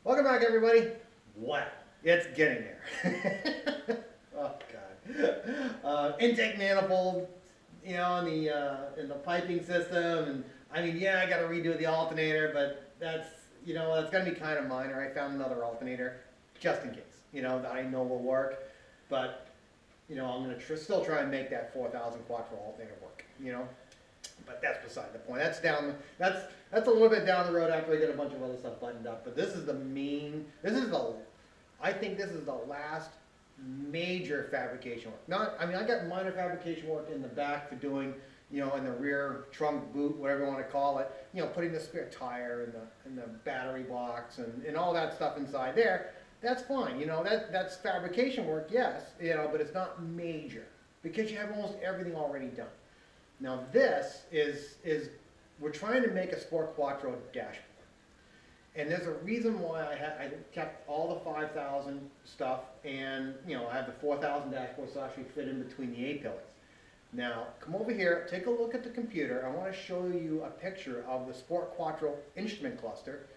Welcome back, everybody. Wow, it's getting there. Oh God. Intake manifold, in the piping system, and I mean, yeah, I got to redo the alternator, but that's gonna be kind of minor. I found another alternator just in case, that I know will work, but I'm gonna still try and make that 4,000 Quattro alternator work. But that's beside the point. That's a little bit down the road after I get a bunch of other stuff buttoned up. But this is the main. I think this is the last major fabrication work. I got minor fabrication work in the back for doing, in the rear trunk boot, whatever you want to call it. Putting the spare tire and the battery box and all that stuff inside there. That's fine. That's fabrication work, yes. But it's not major because you have almost everything already done. Now this is we're trying to make a Sport Quattro dashboard. And there's a reason why I kept all the 5,000 stuff and I have the 4,000 dashboard so I actually fit in between the A-pillars. Now come over here, take a look at the computer. I want to show you a picture of the Sport Quattro instrument cluster,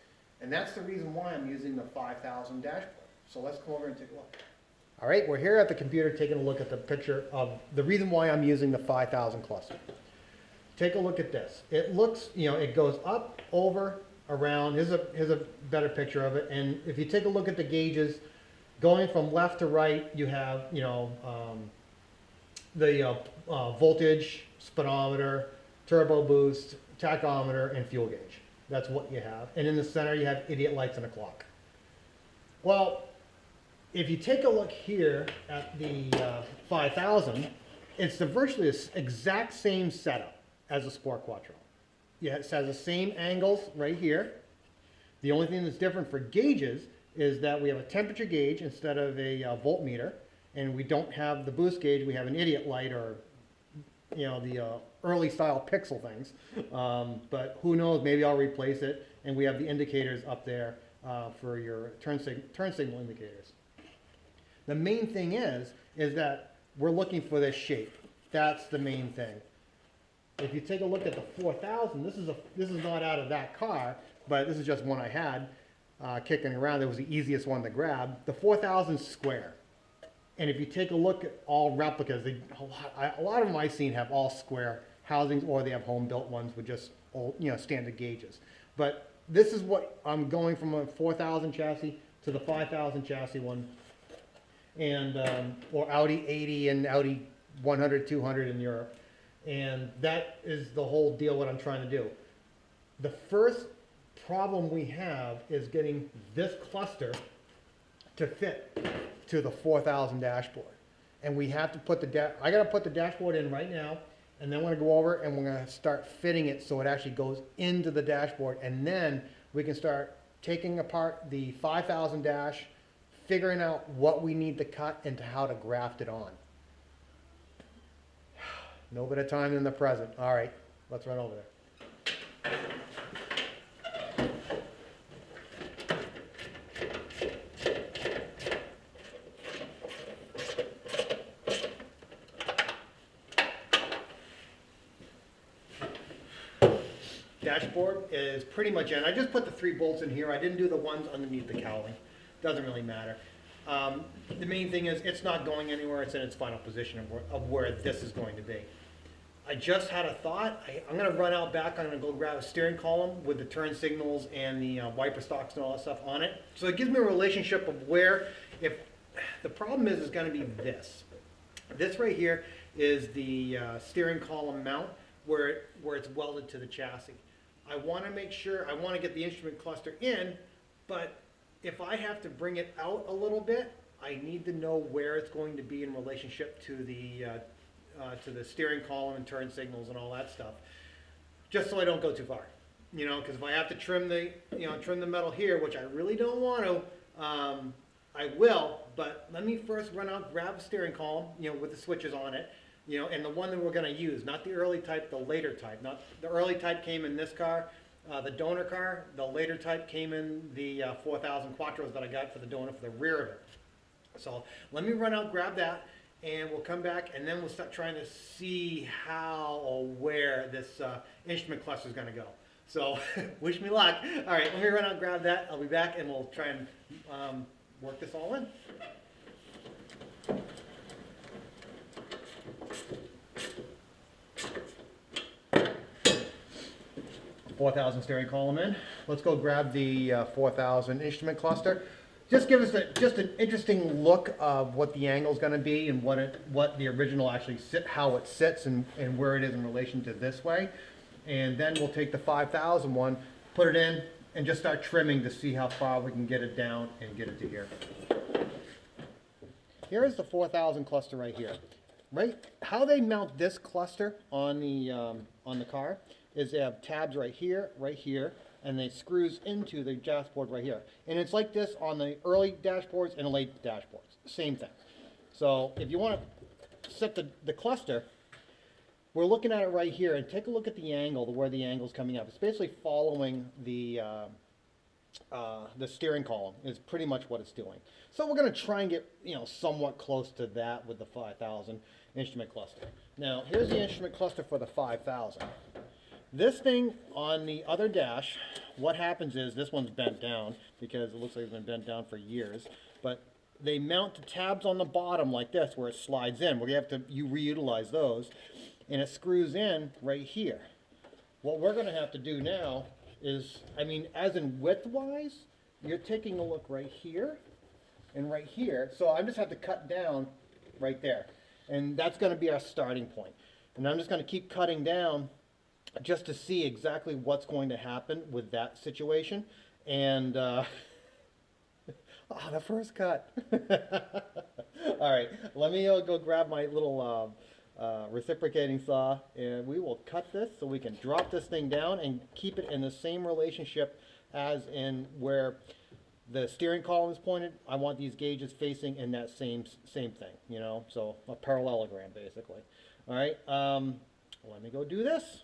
and that's the reason why I'm using the 5,000 dashboard. So let's come over and take a look. All right, we're here at the computer taking a look at the picture of the reason why I'm using the 5,000 cluster. Take a look at this. It looks, it goes up, over, around. Here's a better picture of it. And if you take a look at the gauges, going from left to right, you have, the voltage, speedometer, turbo boost, tachometer, and fuel gauge. That's what you have. And in the center, you have idiot lights and a clock. Well, if you take a look here at the 5000, it's virtually the exact same setup as the Sport Quattro. Yeah, it has the same angles right here. The only thing that's different for gauges is that we have a temperature gauge instead of a voltmeter, and we don't have the boost gauge. We have an idiot light or the early style pixel things. But who knows? Maybe I'll replace it, and we have the indicators up there for your turn signal indicators. The main thing is that we're looking for this shape. That's the main thing. If you take a look at the 4000, this is not out of that car, but this is just one I had kicking around. It was the easiest one to grab. The 4000 square. And if you take a look at all replicas, a lot of them I've seen have all square housings, or they have home built ones with just standard gauges. But this is what I'm going from a 4000 chassis to the 5000 chassis one. And or Audi 80 and Audi 100, 200 in Europe. And that is the whole deal what I'm trying to do. The first problem we have is getting this cluster to fit to the 4000 dashboard. And we have to put I got to put the dashboard in right now, and then we're going to go over and we're going to start fitting it so it actually goes into the dashboard, and then we can start taking apart the 5000 dash, figuring out what we need to cut and how to graft it on. No better time than the present. All right, let's run over there. Dashboard is pretty much in. I just put the 3 bolts in here. I didn't do the ones underneath the cowling. Doesn't really matter. The main thing is it's not going anywhere. It's in its final position of where this is going to be. I just had a thought. I'm going to run out back. I'm going to go grab a steering column with the turn signals and the wiper stocks and all that stuff on it. So it gives me a relationship of where, if the problem is going to be this. This right here is the steering column mount where it's welded to the chassis. I want to make sure, I want to get the instrument cluster in, but if I have to bring it out a little bit, I need to know where it's going to be in relationship to the steering column and turn signals and all that stuff, just so I don't go too far. Because if I have to trim the metal here, which I really don't want to, I will. But let me first run out, grab a steering column, with the switches on it, and the one that we're going to use, not the early type, the later type. Not the early type came in this car. The donor car, the later type came in the 4000 Quattros that I got for the donor for the rear of it. So let me run out, grab that, and we'll come back, and then we'll start trying to see how or where this instrument cluster is going to go. So wish me luck. All right, let me run out and grab that. I'll be back and we'll try and work this all in. 4,000 steering column in. Let's go grab the 4,000 instrument cluster. Just give us just an interesting look of what the angle is going to be and what the original actually how it sits and where it is in relation to this way. And then we'll take the 5,000 one, put it in, and just start trimming to see how far we can get it down and get it to here. Here is the 4,000 cluster right here. Right, how they mount this cluster on the car is they have tabs right here, and they screws into the dashboard right here. And it's like this on the early dashboards and the late dashboards. Same thing. So if you want to set the cluster, we're looking at it right here, and take a look at the angle, where the angle is coming up. It's basically following the steering column is pretty much what it's doing. So we're going to try and get somewhat close to that with the 5,000 instrument cluster. Now here's the instrument cluster for the 5,000. This thing on the other dash, what happens is this one's bent down because it looks like it's been bent down for years, but they mount the tabs on the bottom like this where it slides in. We have to reutilize those, and it screws in right here. What we're going to have to do now is, as in width-wise, you're taking a look right here and right here. So I just have to cut down right there. And that's going to be our starting point. And I'm just going to keep cutting down just to see exactly what's going to happen with that situation. And, the first cut. All right, let me go grab my little reciprocating saw, and we will cut this so we can drop this thing down and keep it in the same relationship as in where the steering column is pointed. I want these gauges facing in that same thing, so a parallelogram basically. All right, let me go do this.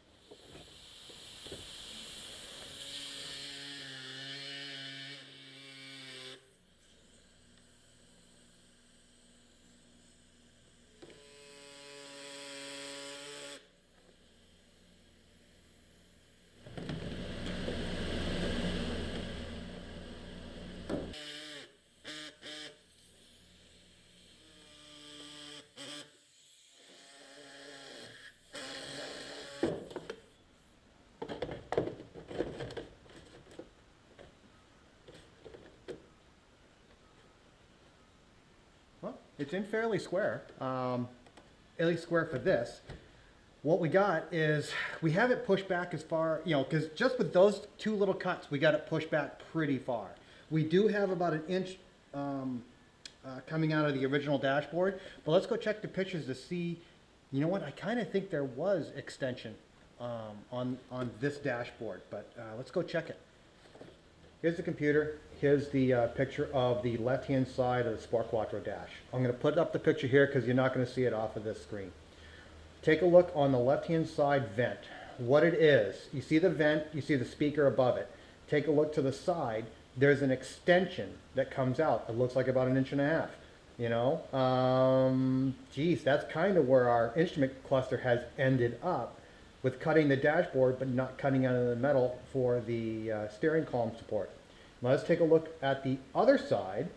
It's in fairly square, at least square for this. What we got is, we have it pushed back as far, because just with those two little cuts, we got it pushed back pretty far. We do have about an inch coming out of the original dashboard, but let's go check the pictures to see, what, I kind of think there was extension on this dashboard, but let's go check it. Here's the computer. Here's the picture of the left-hand side of the Sport Quattro dash. I'm going to put up the picture here because you're not going to see it off of this screen. Take a look on the left-hand side vent. What it is, you see the vent, you see the speaker above it. Take a look to the side. There's an extension that comes out. It looks like about 1.5 inches. Geez, that's kind of where our instrument cluster has ended up, with cutting the dashboard but not cutting out of the metal for the steering column support. Now let's take a look at the other side,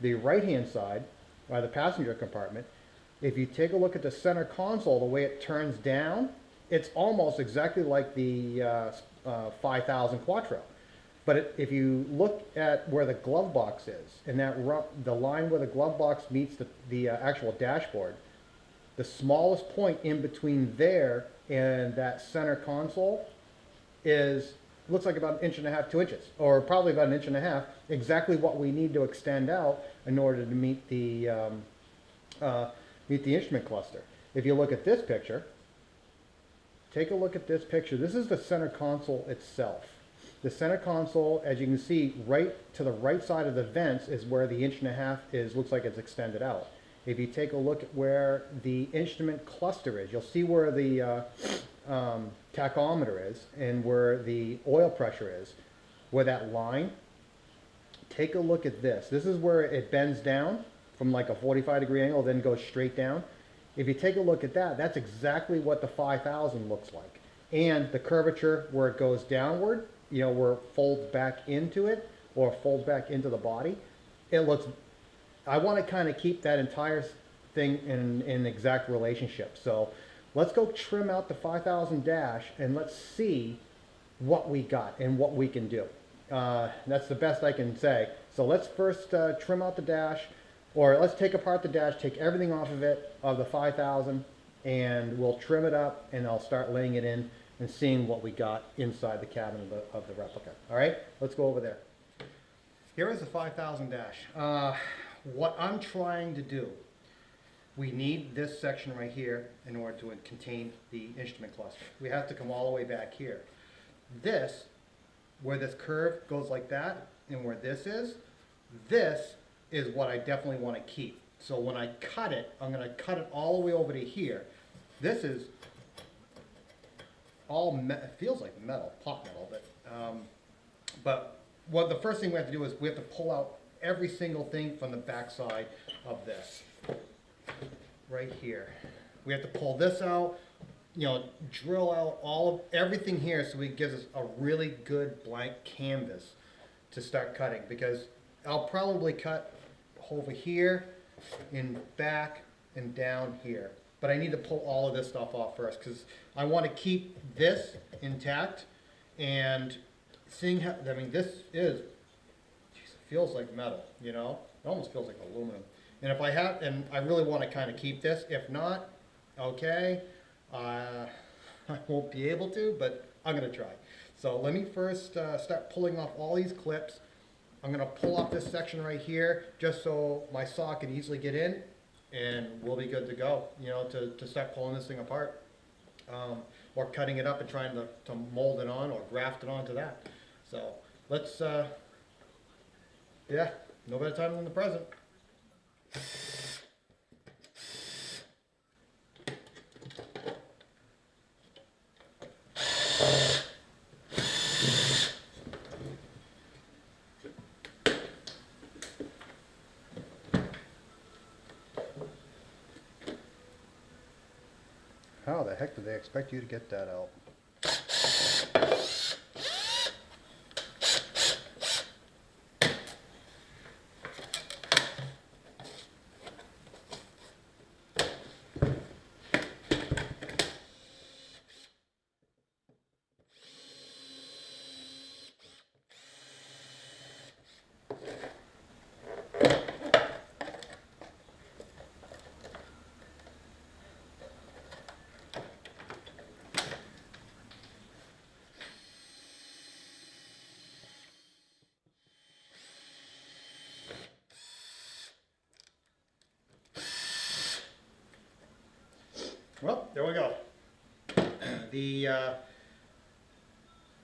the right-hand side, by the passenger compartment. If you take a look at the center console, the way it turns down, it's almost exactly like the 5,000 Quattro. But if you look at where the glove box is, and the line where the glove box meets the actual dashboard, the smallest point in between there and that center console looks like about 1.5 to 2 inches, or probably about 1.5 inches, exactly what we need to extend out in order to meet the instrument cluster. If you look at this picture, take a look at this picture. This is the center console itself. The center console, as you can see, right to the right side of the vents is where the 1.5 inches looks like it's extended out. If you take a look at where the instrument cluster is, you'll see where the tachometer is and where the oil pressure is, where that line. Take a look at this. This is where it bends down from like a 45-degree angle, then goes straight down. If you take a look at that, that's exactly what the 5,000 looks like. and the curvature where it goes downward, you know, where it folds back into it or folds back into the body, it looks, I want to kind of keep that entire thing in exact relationship. So let's go trim out the 5000 dash and let's see what we got and what we can do. That's the best I can say. So let's first trim out the dash, or let's take apart the dash, take everything off of it, of the 5000, and we'll trim it up, and I'll start laying it in and seeing what we got inside the cabin of the replica. All right, let's go over there. Here is the 5000 dash. What I'm trying to do, we need this section right here in order to contain the instrument cluster. We have to come all the way back here. This, where this curve goes like that, and where this is what I definitely want to keep. So when I cut it, I'm going to cut it all the way over to here. This is all, it feels like metal, pot metal, but what the first thing we have to do is we have to pull out every single thing from the back side of this, right here. We have to pull this out, you know, drill out everything here so it gives us a really good blank canvas to start cutting, because I'll probably cut over here and back and down here. But I need to pull all of this stuff off first because I want to keep this intact. And seeing how, I mean, this is, geez, it feels like metal, you know? It almost feels like aluminum. And if I have, and I really want to kind of keep this. If not, okay, I won't be able to, but I'm going to try. So let me first start pulling off all these clips. I'm going to pull off this section right here just so my saw can easily get in, and we'll be good to go, you know, to start pulling this thing apart. Or cutting it up and trying to mold it on or graft it onto that. So let's, yeah, no better time than the present. How the heck did they expect you to get that out? Well, there we go. The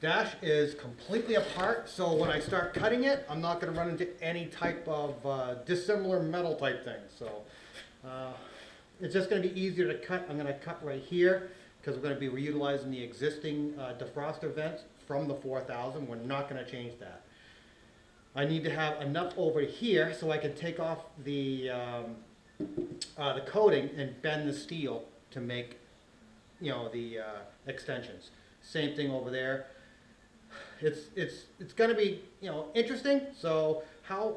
dash is completely apart, so when I start cutting it, I'm not going to run into any type of dissimilar metal type thing. So it's just going to be easier to cut. I'm going to cut right here because we're going to be reutilizing the existing defroster vents from the 4000. We're not going to change that. I need to have enough over here so I can take off the coating and bend the steel to make, you know, the extensions. Same thing over there. It's going to be, you know, interesting. So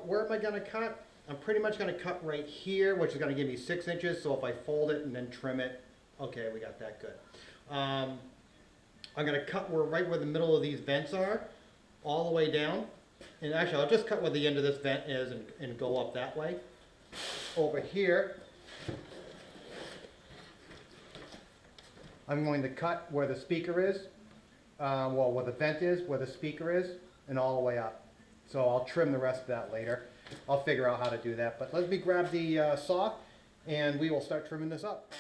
where am I going to cut? I'm pretty much going to cut right here, which is going to give me 6 inches. So if I fold it and then trim it, okay, we got that good. I'm going to cut right where the middle of these vents are, all the way down. And actually, I'll just cut where the end of this vent is and go up that way. Over here, I'm going to cut where the speaker is, well, where the vent is, where the speaker is, and all the way up. So I'll trim the rest of that later. I'll figure out how to do that. But let me grab the saw, and we will start trimming this up.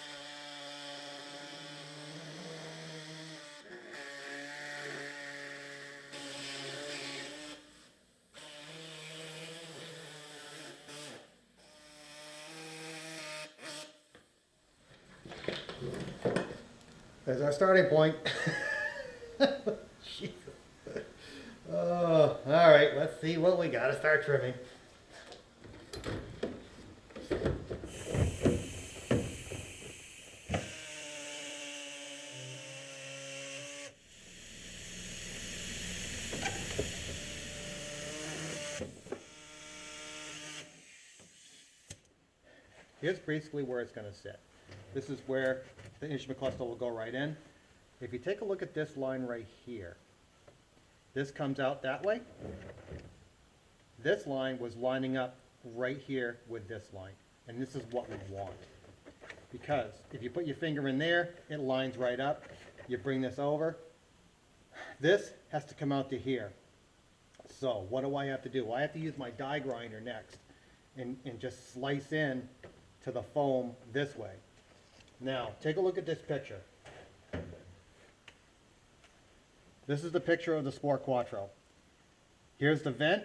There's our starting point. Oh, all right, let's see what we got to start trimming. Here's basically where it's gonna sit. This is where the instrument cluster will go right in. If you take a look at this line right here, this comes out that way. This line was lining up right here with this line, and this is what we want. Because if you put your finger in there, it lines right up. You bring this over. This has to come out to here. So what do I have to do? I have to use my die grinder next and just slice in to the foam this way. Now, take a look at this picture. This is the picture of the Sport Quattro. Here's the vent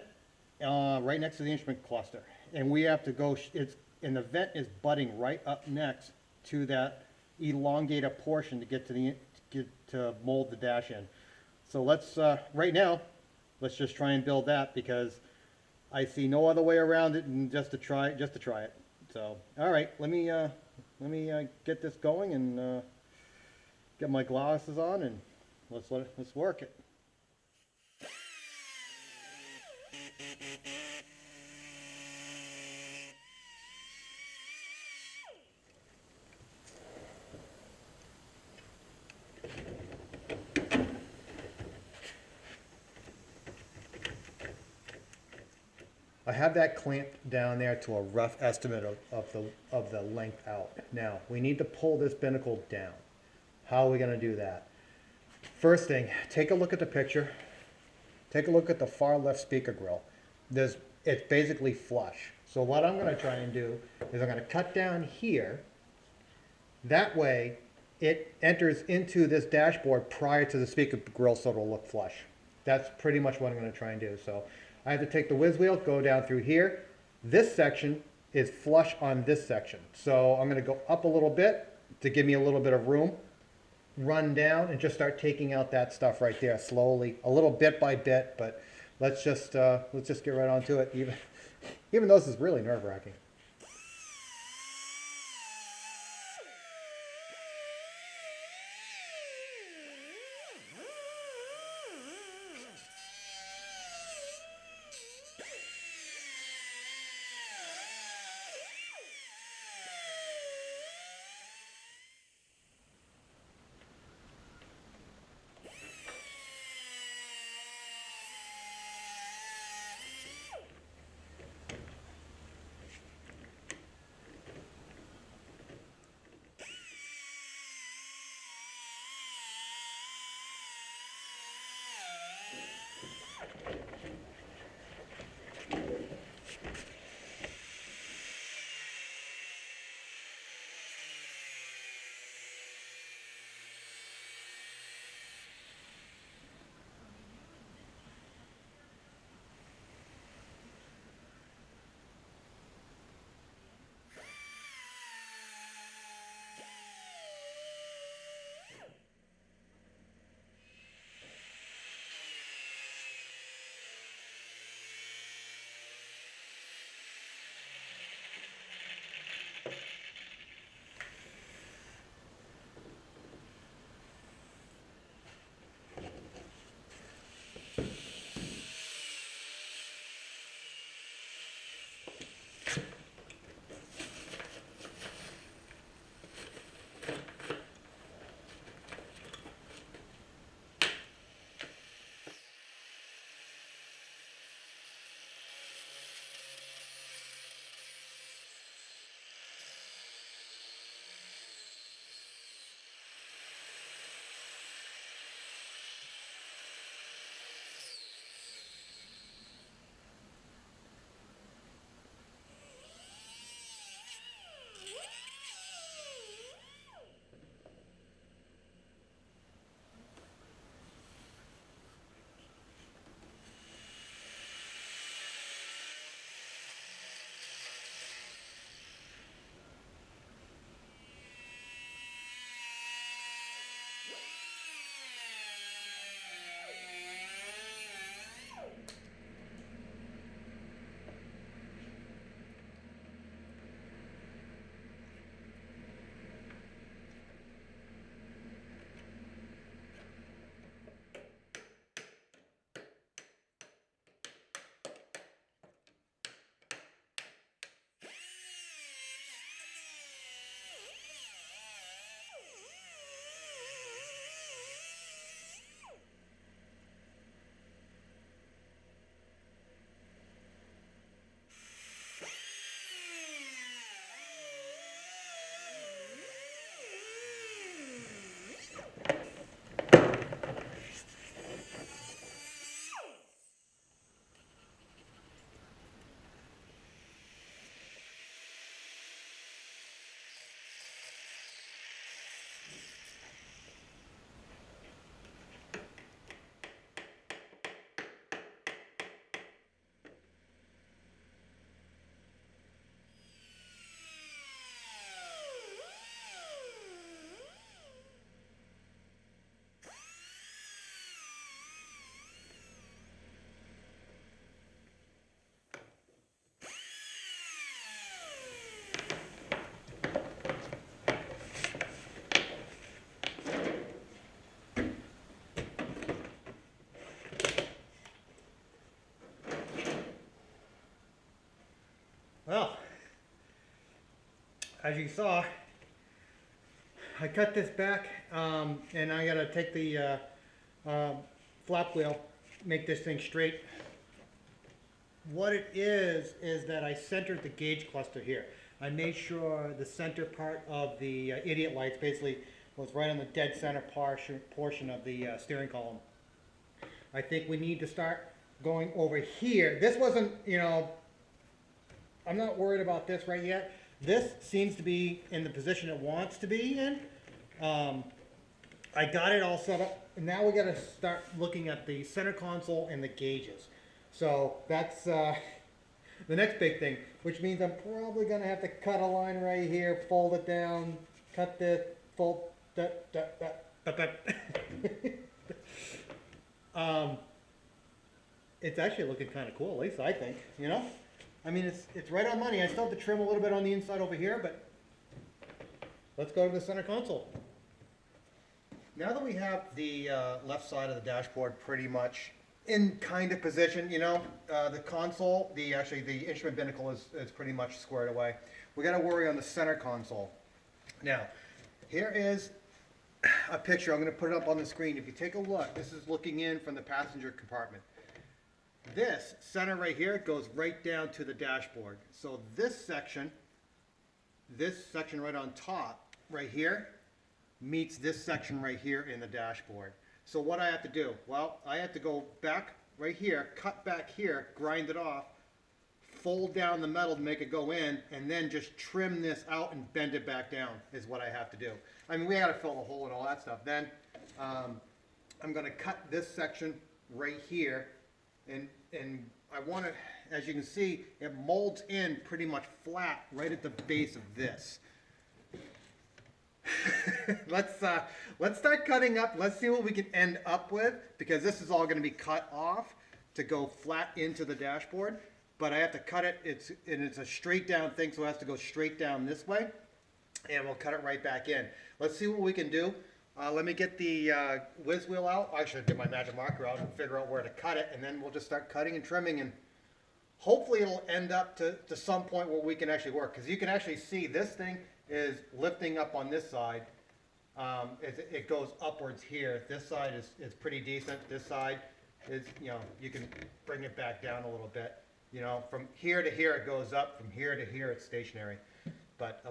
right next to the instrument cluster. And we have to go, and the vent is butting right up next to that elongated portion to get to mold the dash in. So let's, right now, let's just try and build that, because I see no other way around it than just to try it. So, all right, let me get this going and get my glasses on, and let's work it. I have that clamped down there to a rough estimate of the length out. Now, we need to pull this binnacle down. How are we going to do that? First thing, take a look at the picture. Take a look at the far left speaker grill. It's basically flush. So what I'm going to try and do is I'm going to cut down here. That way, it enters into this dashboard prior to the speaker grill, so it'll look flush. That's pretty much what I'm going to try and do. So I have to take the whiz wheel, go down through here. This section is flush on this section. So I'm going to go up a little bit to give me a little bit of room, run down, and just start taking out that stuff right there slowly, a little bit by bit, but let's just get right onto it, even though this is really nerve-wracking. Well, as you saw, I cut this back, and I gotta take the flap wheel, make this thing straight. What it is that I centered the gauge cluster here. I made sure the center part of the idiot lights basically was right on the dead center portion of the steering column. I think we need to start going over here. This wasn't, you know, I'm not worried about this right yet. This seems to be in the position it wants to be in. I got it all set up. And now we got to start looking at the center console and the gauges. So that's the next big thing, which means I'm probably going to have to cut a line right here, fold it down, cut this, fold that. It's actually looking kind of cool, at least I think, you know? I mean, it's right on money. I still have to trim a little bit on the inside over here, but let's go to the center console. Now that we have the left side of the dashboard pretty much in kind of position, you know, the console, the instrument binnacle is pretty much squared away. We got to worry on the center console. Now, here is a picture. I'm going to put it up on the screen. If you take a look, this is looking in from the passenger compartment. This center right here goes right down to the dashboard. So this section right on top, right here, meets this section right here in the dashboard. So what I have to do? Well, I have to go back right here, cut back here, grind it off, fold down the metal to make it go in, and then just trim this out and bend it back down is what I have to do. I mean, we got to fill the hole and all that stuff. Then I'm going to cut this section right here, and I want to, as you can see, it molds in pretty much flat right at the base of this. Let's start cutting up. Let's see what we can end up with, because this is all going to be cut off to go flat into the dashboard. But I have to cut it. It's a straight down thing, so it has to go straight down this way, and we'll cut it right back in. Let's see what we can do. Let me get the whiz wheel out. I should get my magic marker out and figure out where to cut it, and then we'll just start cutting and trimming, and hopefully it'll end up to some point where we can actually work. Because you can actually see this thing is lifting up on this side. It goes upwards here. This side is pretty decent. This side is, you know, you can bring it back down a little bit. You know, from here to here it goes up. From here to here it's stationary. But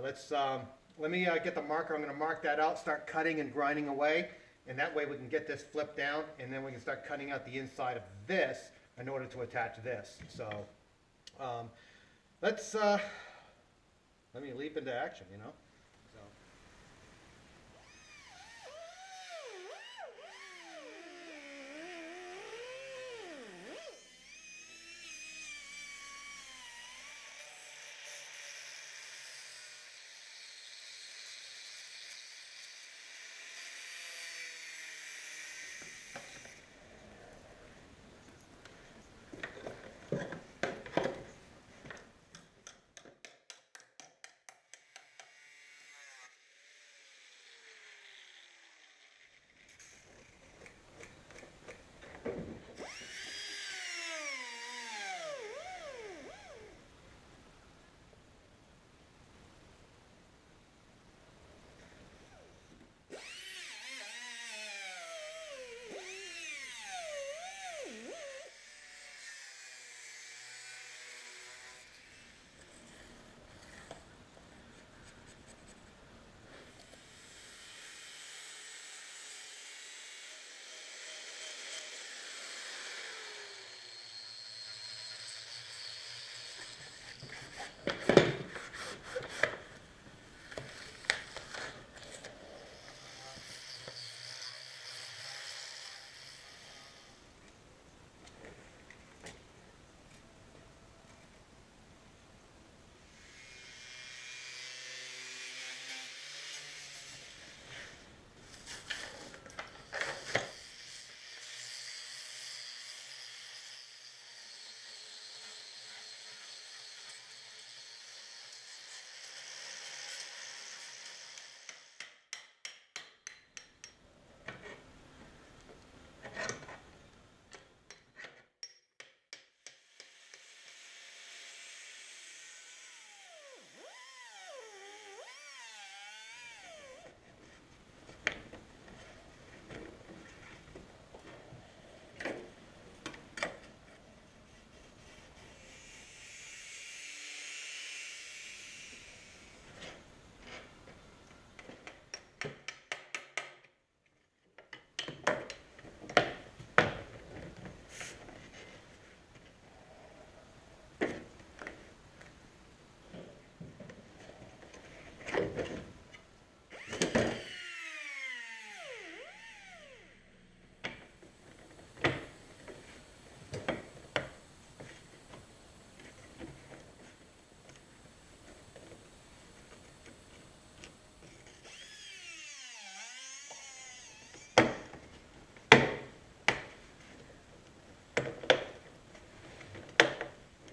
let me get the marker. I'm going to mark that out, start cutting and grinding away, and that way we can get this flipped down, and then we can start cutting out the inside of this in order to attach this. So let me leap into action, you know. So.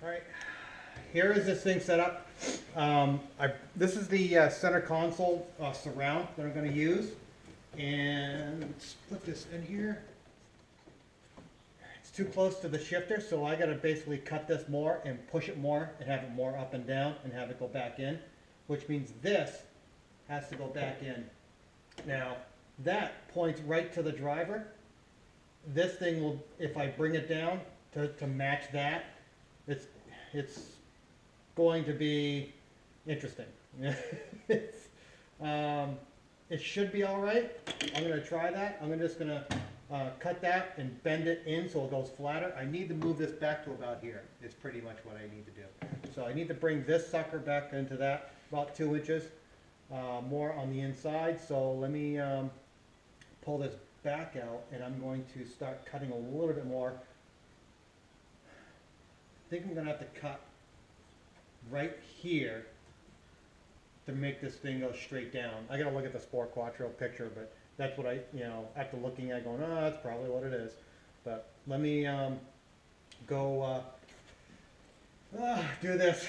All right, here is this thing set up. This is the center console surround that I'm going to use, and let's put this in here. It's too close to the shifter, so I got to basically cut this more and push it more and have it more up and down and have it go back in, which means this has to go back in. Now, that points right to the driver. This thing will, if I bring it down to match that, it's going to be interesting. It should be all right. I'm going to try that. I'm just going to cut that and bend it in so it goes flatter. I need to move this back to about here. It's pretty much what I need to do. So I need to bring this sucker back into that, about 2 inches more on the inside. So let me pull this back out, and I'm going to start cutting a little bit more. I think I'm going to have to cut right here to make this thing go straight down. I got to look at the Sport Quattro picture, but that's what after looking at going, oh, that's probably what it is. But let me go do this.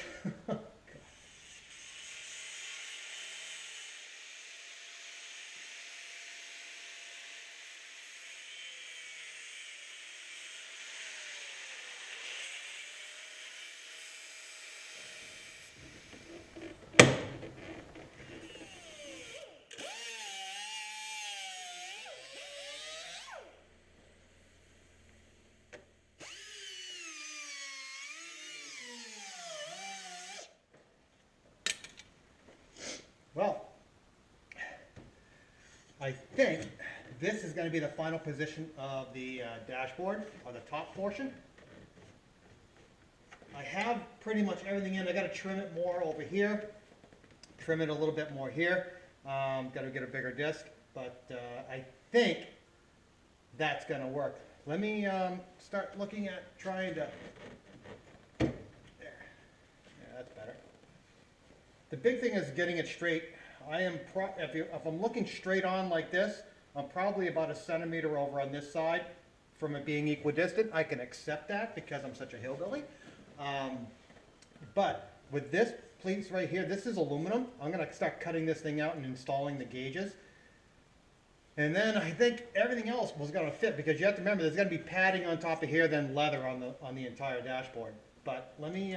Well, I think this is going to be the final position of the dashboard, or the top portion. I have pretty much everything in. I got to trim it more over here, trim it a little bit more here. Got to get a bigger disc, but I think that's going to work. Let me start looking at trying to. There. Yeah, that's better. The big thing is getting it straight. If I'm looking straight on like this, I'm probably about 1 centimeter over on this side from it being equidistant. I can accept that because I'm such a hillbilly. But with this piece right here, this is aluminum. I'm going to start cutting this thing out and installing the gauges. And then I think everything else was going to fit, because you have to remember there's going to be padding on top of here, then leather on the entire dashboard. But let me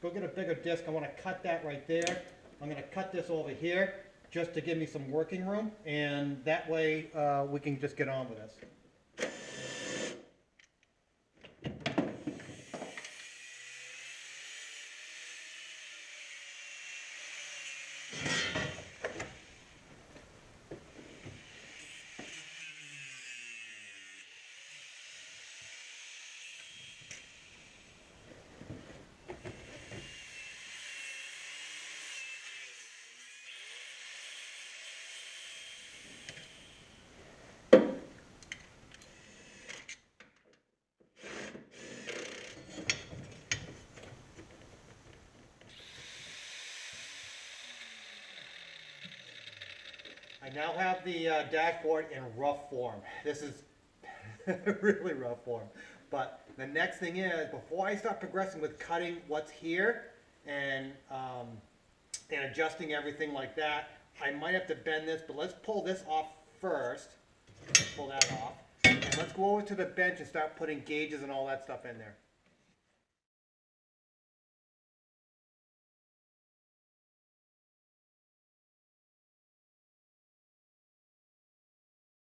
go get a bigger disc. I want to cut that right there. I'm going to cut this over here just to give me some working room, and that way we can just get on with this. I now have the dashboard in rough form. This is really rough form. But the next thing is, before I start progressing with cutting what's here and adjusting everything like that, I might have to bend this, but let's pull this off first. Pull that off. And let's go over to the bench and start putting gauges and all that stuff in there.